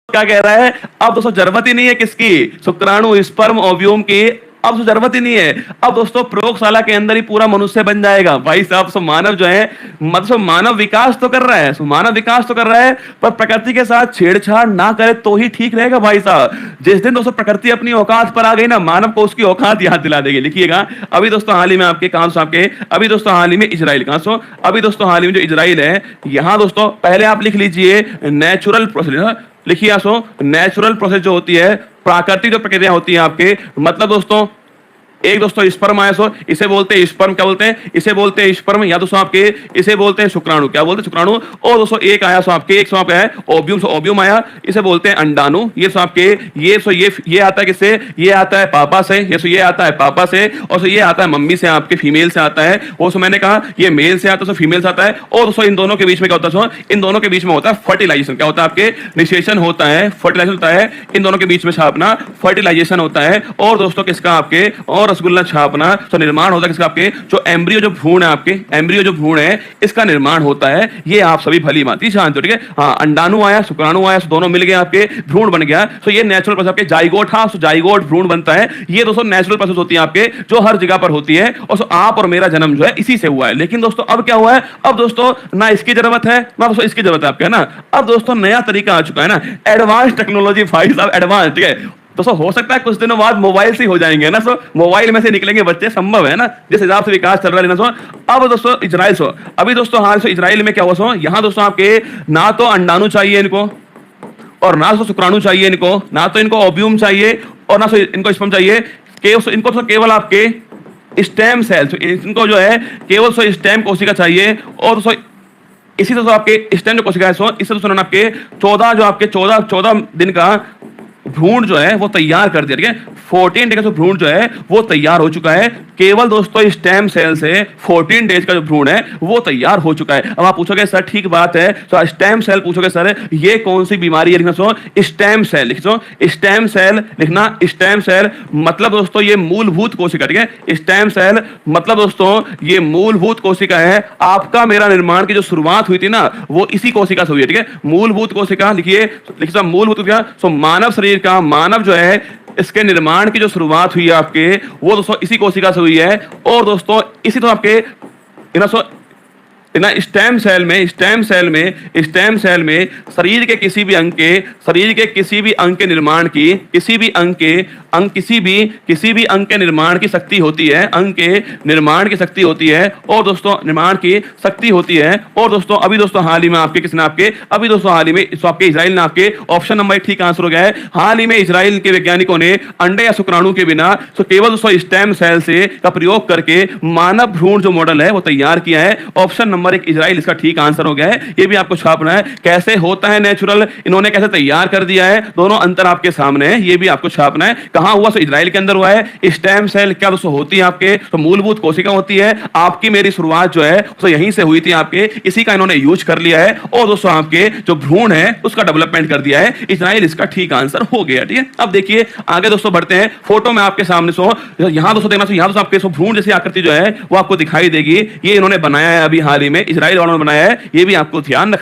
क्या कह रहा है, अब दोस्तों जरूरत ही नहीं है किसकी, शुक्राणु स्पर्म ओव्यूम की, अब तो जरूरत ही नहीं है। अब दोस्तों प्रयोगशाला के अंदर ही पूरा मनुष्य बन जाएगा भाई साहब। सो मानव जो है, मतलब मानव विकास तो कर रहा है, सो मानव विकास तो कर रहा है, पर प्रकृति के साथ छेड़छाड़ ना करे तो ही ठीक रहेगा भाई साहब। जिस दिन दोस्तों प्रकृति अपनी औकात पर आ गई ना, मानव को उसकी औकात याद दिला देगी। लिखिएगा, अभी दोस्तों हाल ही में आपके कहां आपके, अभी दोस्तों हाल ही में इजराइल कहां सो, अभी दोस्तों हाल ही में जो इजराइल है, यहां दोस्तों पहले आप लिख लीजिए नेचुरल प्रोसेस। लिखिए सो नेचुरल प्रोसेस जो होती है, प्राकृतिक जो प्रक्रिया होती है आपके, मतलब दोस्तों एक दोस्तों स्पर्म आया, सो इसे बोलते हैं स्पर्म, क्या बोलते हैं, इसे बोलते हैं स्पर्म, या दोस्तों आपके इसे बोलते हैं शुक्राणु, क्या बोलते हैं शुक्राणु। और दोस्तों एक आया सो आपके, एक सो आपका है ओव्यूम, सो ओव्यूम आया, इसे बोलते हैं अंडाणु। ये सो आपके ये सो ये आता है किससे, ये आता है पापा से, ये सो ये आता है पापा से, और सो ये आता है मम्मी से, आपके फीमेल से आता है। वो सो मैंने कहा ये मेल से आता है, सो फीमेल से आता है। और दोस्तों इन दोनों के बीच में क्या होता है, सो इन दोनों के बीच में होता है फर्टिलाइजेशन, क्या होता है आपके निषेचन होता है, फर्टिलाइजेशन होता है, इन दोनों के बीच में छापना फर्टिलाइजेशन होता है। और दोस्तों किसका आपके, और रसगुल्ला छापना, तो निर्माण होता है किसका आपके, जो एम्ब्रियो जो भ्रूण है आपके, एम्ब्रियो जो भ्रूण है इसका निर्माण होता है। ये आप सभी भली भांति जानते हो, ठीक है। हाँ, अंडाणु आया, शुक्राणु आया, दोनों मिल गए आपके, भ्रूण बन गया। तो ये नेचुरल प्रोसेस आपके, जाइगोट, हाँ जाइगोट भ्रूण बनता है। ये दोस्तों नेचुरल प्रोसेस होती है आपके, जो हर जगह पर होती है। और आप और मेरा जन्म जो है इसी से हुआ है। लेकिन दोस्तों अब क्या हुआ है, अब दोस्तों ना इसकी जरूरत है ना दोस्तों इसकी जरूरत है आपके, है ना। अब दोस्तों नया तरीका आ चुका है ना, एडवांस टेक्नोलॉजी भाई साहब, एडवांस, ठीक है। दोस्तों हो सकता है कुछ दिनों बाद मोबाइल से हो जाएंगे ना, सो मोबाइल में से निकलेंगे बच्चे, संभव है ना, जिस हिसाब से विकास चल रहा है ना। सो अब दोस्तों इजराइल, सो अभी दोस्तों हाल से इजराइल में क्या हुआ, सो यहां दोस्तों आपके ना तो अंडाणु चाहिए इनको, और ना तो शुक्राणु चाहिए इनको, ना तो इनको ओव्यूम चाहिए, और ना तो इनको स्पर्म चाहिए। इनको तो केवल आपके स्टेम सेल्स, इनको जो है केवल सो स्टेम कोशिका चाहिए। और दोस्तों इसी तरह आपके स्टेम जो कोशिका है, सो इससे दोस्तों आपके 14 जो आपके 14 दिन का भ्रूण जो है वो तैयार कर दिया, ठीक है। 14 डेज का भ्रूण जो है वो तैयार हो चुका है, केवल दोस्तों स्टेम सेल से 14 डेज का जो भ्रूण है वो तैयार हो चुका है। अब आप पूछोगे सर ठीक बात है, तो स्टेम सेल पूछोगे सर ये कौन सी बीमारी है, लिखना सो स्टेम सेल, लिख सो स्टेम सेल लिखना। स्टेम सेल मतलब दोस्तों ये मूलभूत कोशिका, ठीक है। स्टेम सेल मतलब दोस्तों ये मूलभूत कोशिका है। आपका मेरा निर्माण की जो शुरुआत हुई थी ना, वो इसी कोशिका से हुई है, ठीक है। मूलभूत कोशिका लिखिए, लिखिए मूलभूत कोशिका। सो मानव शरीर का, मानव जो है इसके निर्माण की जो शुरुआत हुई है आपके, वो दोस्तों इसी कोशिका से हुई है। और दोस्तों इसी तो आपके स्टेम सेल में, स्टेम सेल में शरीर के किसी भी अंग के निर्माण की, किसी भी अंग के निर्माण की शक्ति होती है, अंग के निर्माण की शक्ति होती है। और दोस्तों निर्माण की शक्ति होती है। और दोस्तों अभी दोस्तों हाल ही में आपके किसने आपके, अभी दोस्तों हाल ही में आपके इजराइल ने आपके, ऑप्शन नंबर ठीक आंसर हो गया है। हाल ही में इजराइल के वैज्ञानिकों ने अंडे या शुक्राणु के बिना केवल दोस्तों स्टेम सेल से का प्रयोग करके मानव भ्रूण जो मॉडल है वो तैयार किया है। ऑप्शन नंबर 1 इजराइल इसका ठीक आंसर हो गया है। ये भी आपको छापना है। कैसे होता है नेचुरल, इन्होंने कैसे तैयार कर दिया है, दोनों अंतर आपके सामने है। ये भी आपको छापना है। कहां हुआ, तो इजराइल के अंदर हुआ है। स्टेम सेल क्या दोस्तों होती है आपके, तो मूलभूत कोशिका होती है। आपकी मेरी शुरुआत जो है तो यहीं से हुई थी आपके, इसी का इन्होंने यूज कर लिया है। और दोस्तों आपके जो भ्रूण है उसका डेवलपमेंट कर दिया है। इजराइल इसका ठीक आंसर हो गया, ठीक है। अब देखिए आगे दोस्तों बढ़ते हैं। फोटो में आपके सामने सो यहां दोस्तों देखना, यहां दोस्तों आपके भ्रूण जैसी आकृति जो है वो आपको दिखाई देगी। ये इन्होंने बनाया है अभी हाल ही में, इजराइल वालों ने बनाया है। ये भी आपको ध्यान रखना।